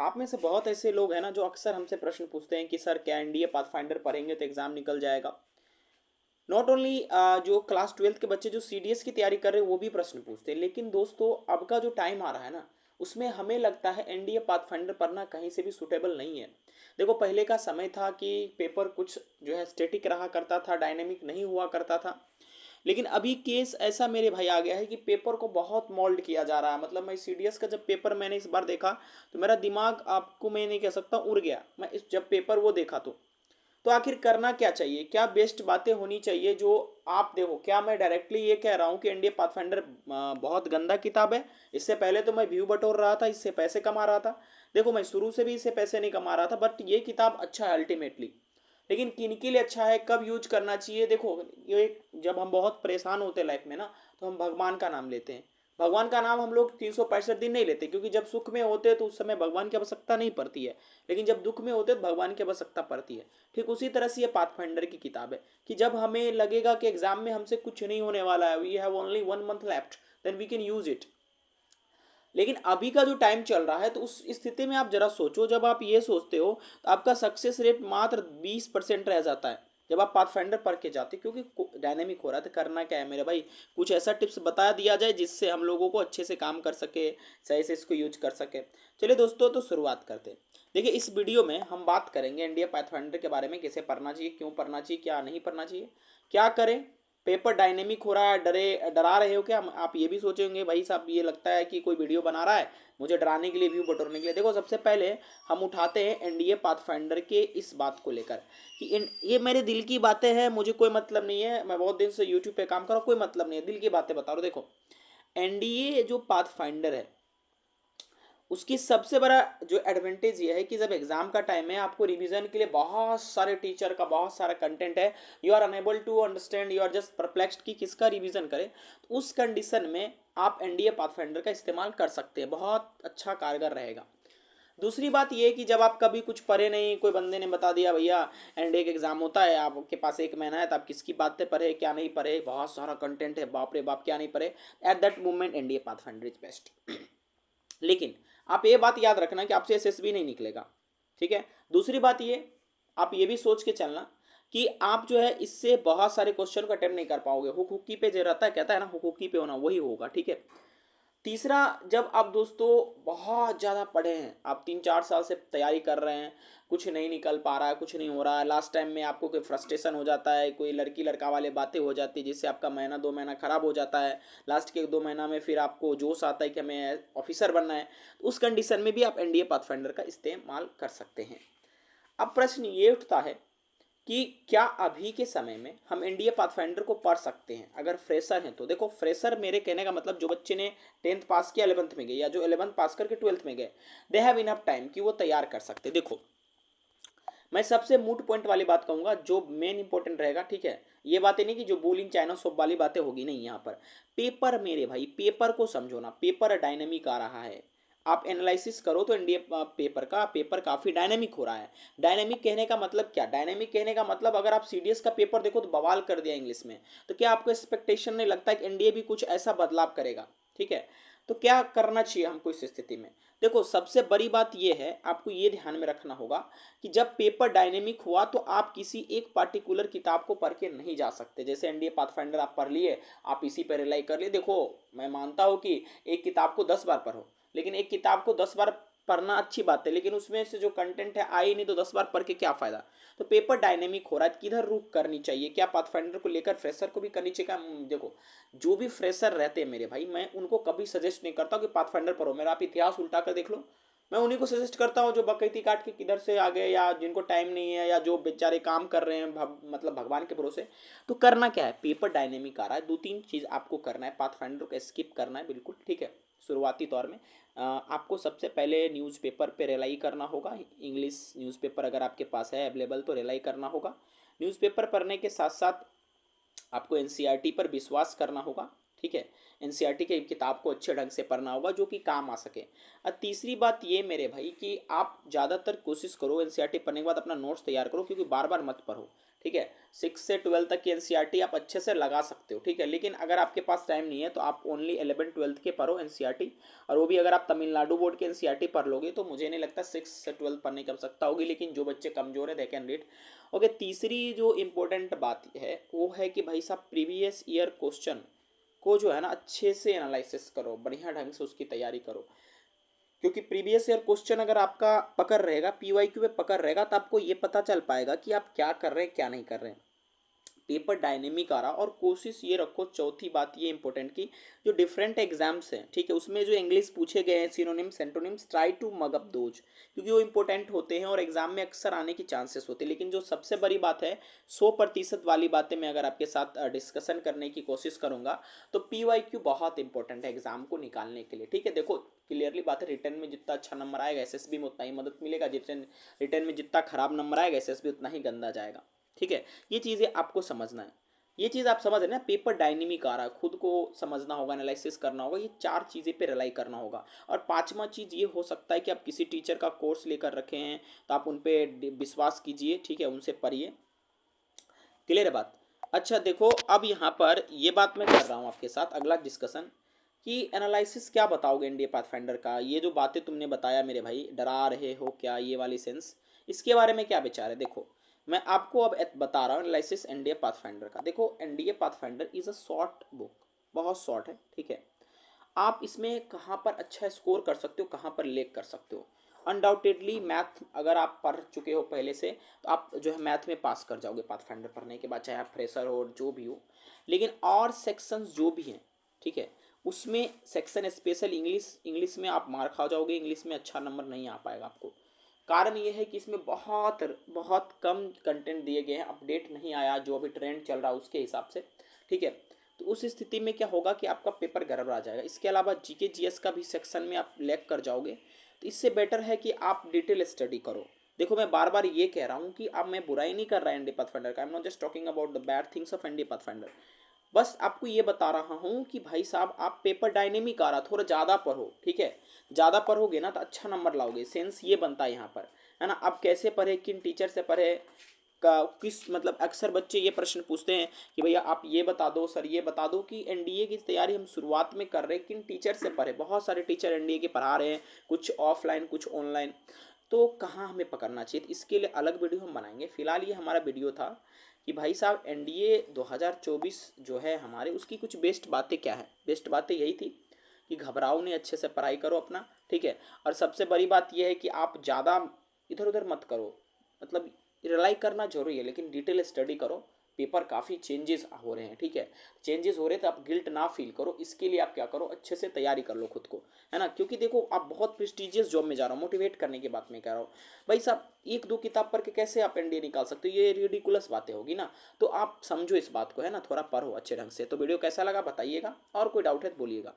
आप में से बहुत ऐसे लोग हैं ना जो अक्सर हमसे प्रश्न पूछते हैं कि सर क्या एनडीए पाथफाइंडर पढ़ेंगे तो एग्ज़ाम निकल जाएगा। नॉट ओनली जो क्लास ट्वेल्थ के बच्चे जो सीडीएस की तैयारी कर रहे हैं वो भी प्रश्न पूछते हैं, लेकिन दोस्तों अब का जो टाइम आ रहा है ना उसमें हमें लगता है एनडीए पाथफाइंडर पढ़ना कहीं से भी सूटेबल नहीं है। देखो पहले का समय था कि पेपर कुछ जो है स्टेटिक रहा करता था, डायनेमिक नहीं हुआ करता था। लेकिन अभी केस ऐसा मेरे भाई आ गया है कि पेपर को बहुत मोल्ड किया जा रहा है। मतलब मैं सीडीएस का जब पेपर मैंने इस बार देखा तो मेरा दिमाग आपको मैं नहीं कह सकता उड़ गया। मैं इस जब पेपर वो देखा तो आखिर करना क्या चाहिए, क्या बेस्ट बातें होनी चाहिए जो आप देखो। क्या मैं डायरेक्टली ये कह रहा हूँ कि इंडिया पाथफाइंडर बहुत गंदा किताब है? इससे पहले तो मैं व्यू बटोर रहा था, इससे पैसे कमा रहा था। देखो मैं शुरू से भी इससे पैसे नहीं कमा रहा था, बट ये किताब अच्छा है अल्टीमेटली। लेकिन किन के लिए अच्छा है, कब यूज करना चाहिए? देखो ये जब हम बहुत परेशान होते हैं लाइफ में ना तो हम भगवान का नाम लेते हैं। भगवान का नाम हम लोग 365 दिन नहीं लेते, क्योंकि जब सुख में होते हैं तो उस समय भगवान की आवश्यकता नहीं पड़ती है, लेकिन जब दुख में होते हैं तो भगवान की आवश्यकता पड़ती है। ठीक उसी तरह से ये पाथफाइंडर की किताब है कि जब हमें लगेगा कि एग्जाम में हमसे कुछ नहीं होने वाला है, we have only 1 month left, then we can use it. लेकिन अभी का जो टाइम चल रहा है तो उस स्थिति में आप जरा सोचो, जब आप ये सोचते हो तो आपका सक्सेस रेट मात्र 20% रह जाता है जब आप पाथफाइंडर पढ़ के जाते हो, क्योंकि डायनेमिक हो रहा है। तो करना क्या है मेरे भाई, कुछ ऐसा टिप्स बता दिया जाए जिससे हम लोगों को अच्छे से काम कर सके, सही से इसको यूज कर सके। चलिए दोस्तों तो शुरुआत करते हैं। देखिए इस वीडियो में हम बात करेंगे इंडिया पाथफाइंडर के बारे में, कैसे पढ़ना चाहिए, क्यों पढ़ना चाहिए, क्या नहीं पढ़ना चाहिए, क्या करें। पेपर डायनेमिक हो रहा है, डरा रहे हो क्या? आप ये भी सोचेंगे भाई साहब ये लगता है कि कोई वीडियो बना रहा है मुझे डराने के लिए, व्यू बटोरने के लिए। देखो सबसे पहले हम उठाते हैं एनडीए पाथफाइंडर के इस बात को लेकर कि ये मेरे दिल की बातें हैं, मुझे कोई मतलब नहीं है, मैं बहुत दिन से यूट्यूब पे काम कर रहा हूँ, कोई मतलब नहीं है, दिल की बातें बता रहा हूँ। देखो एनडीए जो पाथफाइंडर है उसकी सबसे बड़ा जो एडवांटेज ये है कि जब एग्जाम का टाइम है आपको रिवीजन के लिए बहुत सारे टीचर का बहुत सारा कंटेंट है, you are unable to understand, you are just perplexed कि किसका रिवीजन करें। तो उस कंडीशन में आप एनडीए पाथफाइंडर का इस्तेमाल कर सकते हैं, बहुत अच्छा कारगर रहेगा। दूसरी बात ये कि जब आप कभी कुछ पढ़े नहीं, कोई बंदे ने बता दिया भैया एनडीए का एग्जाम होता है, आपके पास 1 महीना है, तो आप किसकी बातें पढ़े क्या नहीं पढ़े, बहुत सारा कंटेंट है, बाप रे बाप क्या नहीं पढ़े, at that moment NDA pathfinder is best. लेकिन आप ये बात याद रखना कि आपसे एसएसबी नहीं निकलेगा, ठीक है। दूसरी बात ये आप ये भी सोच के चलना कि आप जो है इससे बहुत सारे क्वेश्चन को अटेम्प्ट नहीं कर पाओगे। हुक हुक्की पे जो रहता है, कहता है ना हुक हुक्की पे होना, वही होगा, ठीक है। तीसरा, जब आप दोस्तों बहुत ज़्यादा पढ़े हैं, आप 3-4 साल से तैयारी कर रहे हैं, कुछ नहीं निकल पा रहा है, कुछ नहीं हो रहा है, लास्ट टाइम में आपको कोई फ्रस्ट्रेशन हो जाता है, कोई लड़की लड़का वाले बातें हो जाती है जिससे आपका महीना 2 महीना खराब हो जाता है, लास्ट के 2 महीना में फिर आपको जोश आता है कि हमें ऑफिसर बनना है, तो उस कंडीशन में भी आप एनडीए पाथफाइंडर का इस्तेमाल कर सकते हैं। अब प्रश्न ये उठता है कि क्या अभी के समय में हम इंडिया पाथफाइंडर को पढ़ सकते हैं अगर फ्रेशर हैं तो? देखो फ्रेशर मेरे कहने का मतलब जो बच्चे ने 10th पास किया 11th में गए, या जो 11th पास करके 12th में गए, दे हैव इनफ टाइम कि वो तैयार कर सकते हैं। देखो मैं सबसे मूट पॉइंट वाली बात कहूंगा जो मेन इंपॉर्टेंट रहेगा, ठीक है। ये बातें नहीं कि जो बोलिंग चाइना सब वाली बातें होगी, नहीं। यहाँ पर पेपर मेरे भाई, पेपर को समझो ना, पेपर डायनेमिक आ रहा है। आप एनालिसिस करो तो इंडिया पेपर काफ़ी डायनेमिक हो रहा है। डायनेमिक कहने का मतलब क्या? डायनेमिक कहने का मतलब अगर आप सीडीएस का पेपर देखो तो बवाल कर दिया इंग्लिश में, तो क्या आपको एक्सपेक्टेशन नहीं लगता कि एनडीए भी कुछ ऐसा बदलाव करेगा? ठीक है। तो क्या करना चाहिए हमको इस स्थिति में? देखो सबसे बड़ी बात यह है, आपको ये ध्यान में रखना होगा कि जब पेपर डायनेमिक हुआ तो आप किसी एक पार्टिकुलर किताब को पढ़ के नहीं जा सकते। जैसे एनडीए पाथफाइंडर आप पढ़ लिए, आप इसी पर रिलाई कर लिए। देखो मैं मानता हूँ कि एक किताब को 10 बार पढ़ो, लेकिन एक किताब को 10 बार पढ़ना अच्छी बात है, लेकिन उसमें से जो कंटेंट है आई नहीं तो 10 बार पढ़ के क्या फ़ायदा? तो पेपर डायनेमिक हो रहा है, किधर रुक करनी चाहिए, क्या पाथफाइंडर को लेकर फ्रेशर को भी करनी चाहिए क्या? देखो जो भी फ्रेशर रहते हैं मेरे भाई, मैं उनको कभी सजेस्ट नहीं करता कि पाथफाइंडर पढ़ो। मेरा आप इतिहास उल्टा कर देख लो, मैं उन्हीं को सजेस्ट करता हूँ जो बकैती काट के किधर से आ गए, या जिनको टाइम नहीं है, या जो बेचारे काम कर रहे हैं मतलब भगवान के भरोसे। तो करना क्या है, पेपर डायनेमिक आ रहा है, 2-3 चीज़ आपको करना है। पाथफाइंडर को स्किप करना है बिल्कुल, ठीक है। शुरुआती तौर में आपको सबसे पहले न्यूज़पेपर पे रिलाई करना होगा। इंग्लिश न्यूज़पेपर अगर आपके पास है अवेलेबल तो रिलाई करना होगा। न्यूज़पेपर पढ़ने के साथ साथ आपको एनसीईआरटी पर विश्वास करना होगा, ठीक है। एनसीईआरटी के किताब को अच्छे ढंग से पढ़ना होगा जो कि काम आ सके। और तीसरी बात ये मेरे भाई कि आप ज़्यादातर कोशिश करो एनसीईआरटी पढ़ने के बाद अपना नोट्स तैयार करो, क्योंकि बार बार मत पढ़ो, ठीक है। 6 से 12 तक की एनसीईआरटी आप अच्छे से लगा सकते हो, ठीक है। लेकिन अगर आपके पास टाइम नहीं है तो आप ओनली 11-12 के पढ़ो एनसीईआरटी, और वो भी अगर आप तमिलनाडु बोर्ड के एनसीईआरटी पढ़ लोगे तो मुझे नहीं लगता 6 से 12 पढ़ने की आवश्यकता होगी, लेकिन जो बच्चे कमजोर है दे कैन रीड। ओके, तीसरी जो इम्पोर्टेंट बात है वो है कि भाई साहब प्रीवियस ईयर क्वेश्चन को जो है ना अच्छे से एनालिसिस करो, बढ़िया ढंग से उसकी तैयारी करो, क्योंकि प्रीवियस ईयर क्वेश्चन अगर आपका पकड़ रहेगा, पीवाईक्यू पे पकड़ रहेगा, तो आपको ये पता चल पाएगा कि आप क्या कर रहे हैं क्या नहीं कर रहे हैं। पेपर डायनेमिक आ रहा, और कोशिश ये रखो, चौथी बात ये इंपॉर्टेंट की जो डिफरेंट एग्जाम्स हैं, ठीक है, उसमें जो इंग्लिश पूछे गए हैं synonyms antonyms, try to mug up those, क्योंकि वो इंपॉर्टेंट होते हैं और एग्जाम में अक्सर आने की चांसेस होते हैं। लेकिन जो सबसे बड़ी बात है 100% वाली बातें मैं अगर आपके साथ डिस्कशन करने की कोशिश करूंगा, तो पीवाईक्यू बहुत इंपॉर्टेंट है एग्जाम को निकालने के लिए, ठीक है। देखो क्लियरली बात है, रिटर्न में जितना अच्छा नंबर आएगा एसएसबी में उतना ही मदद मिलेगा, रिटर्न में जितना खराब नंबर आएगा एसएसबी उतना ही गंदा जाएगा, ठीक है। ये चीज़ें आपको समझना है, ये चीज़ आप समझ रहे हैं ना, पेपर डायनेमिक आ रहा है, खुद को समझना होगा, एनालिसिस करना होगा, ये 4 चीज़ें पे रिलाई करना होगा। और पांचवा चीज़ ये हो सकता है कि आप किसी टीचर का कोर्स लेकर रखे हैं तो आप उन पर विश्वास कीजिए, ठीक है, उनसे पढ़िए। क्लियर है बात। अच्छा देखो, अब यहाँ पर ये बात मैं कर रहा हूँ आपके साथ अगला डिस्कशन, कि एनालिसिस क्या बताओगे एनडीए पाथफाइंडर का, ये जो बातें तुमने बताया मेरे भाई, डरा रहे हो क्या, ये वाली सेंस, इसके बारे में क्या विचार है। देखो मैं आपको अब बता रहा हूँ एनालिसिस एनडीए पाथफाइंडर का। देखो NDA pathfinder is a short book, बहुत शॉर्ट है, ठीक है। आप इसमें कहाँ पर अच्छा स्कोर कर सकते हो, कहाँ पर लेक कर सकते हो। अनडाउटेडली मैथ अगर आप पढ़ चुके हो पहले से तो आप जो है मैथ में पास कर जाओगे पाथफाइंडर पढ़ने के बाद, चाहे आप फ्रेशर हो जो भी हो। लेकिन और सेक्शंस जो भी हैं, ठीक है, उसमें सेक्शन स्पेशल इंग्लिश, इंग्लिश में आप मार खा जाओगे, इंग्लिश में अच्छा नंबर नहीं आ पाएगा आपको। कारण ये है कि इसमें बहुत बहुत कम कंटेंट दिए गए हैं, अपडेट नहीं आया जो अभी ट्रेंड चल रहा है उसके हिसाब से, ठीक है। तो उस स्थिति में क्या होगा कि आपका पेपर गड़बड़ा जाएगा। इसके अलावा जीके जीएस का भी सेक्शन में आप लैग कर जाओगे, तो इससे बेटर है कि आप डिटेल स्टडी करो। देखो मैं बार बार ये कह रहा हूँ कि अब मैं बुराई नहीं कर रहा एनडी पाथफाइंडर का, I am not just talking about the bad things of ND pathfinder, बस आपको ये बता रहा हूँ कि भाई साहब आप पेपर डायनेमिक आ रहा, थोड़ा ज़्यादा पढ़ो, ठीक है। ज़्यादा पढ़ोगे ना तो अच्छा नंबर लाओगे, सेंस ये बनता है यहाँ पर, है ना। अब कैसे पढ़े, किन टीचर से पढ़े, का किस मतलब अक्सर बच्चे ये प्रश्न पूछते हैं कि भैया आप ये बता दो सर, ये बता दो कि एनडीए की तैयारी हम शुरुआत में कर रहे हैं, किन टीचर से पढ़े। बहुत सारे टीचर एनडीए के पढ़ा रहे हैं, कुछ ऑफलाइन कुछ ऑनलाइन, तो कहाँ हमें पकड़ना चाहिए, तो इसके लिए अलग वीडियो हम बनाएंगे। फिलहाल ये हमारा वीडियो था कि भाई साहब एनडीए 2024 जो है हमारे, उसकी कुछ बेस्ट बातें क्या है। बेस्ट बातें यही थी कि घबराओ नहीं, अच्छे से पढ़ाई करो अपना, ठीक है। और सबसे बड़ी बात यह है कि आप ज़्यादा इधर उधर मत करो, मतलब रिलाई करना जरूरी है लेकिन डिटेल स्टडी करो। पेपर काफ़ी चेंजेस हो रहे हैं, ठीक है, चेंजेस हो रहे हैं तो आप गिल्ट ना फील करो, इसके लिए आप क्या करो, अच्छे से तैयारी कर लो खुद को, है ना। क्योंकि देखो आप बहुत प्रेस्टिजियस जॉब में जा रहा हूँ, मोटिवेट करने की बात मैं कह रहा हूँ भाई साहब। एक दो किताब पढ़ के कैसे आप एनडीए निकाल सकते हो, ये रिडिकुलस बातें होगी ना। तो आप समझो इस बात को, है ना, थोड़ा पढ़ो अच्छे ढंग से। तो वीडियो कैसा लगा बताइएगा, और कोई डाउट है तो बोलिएगा।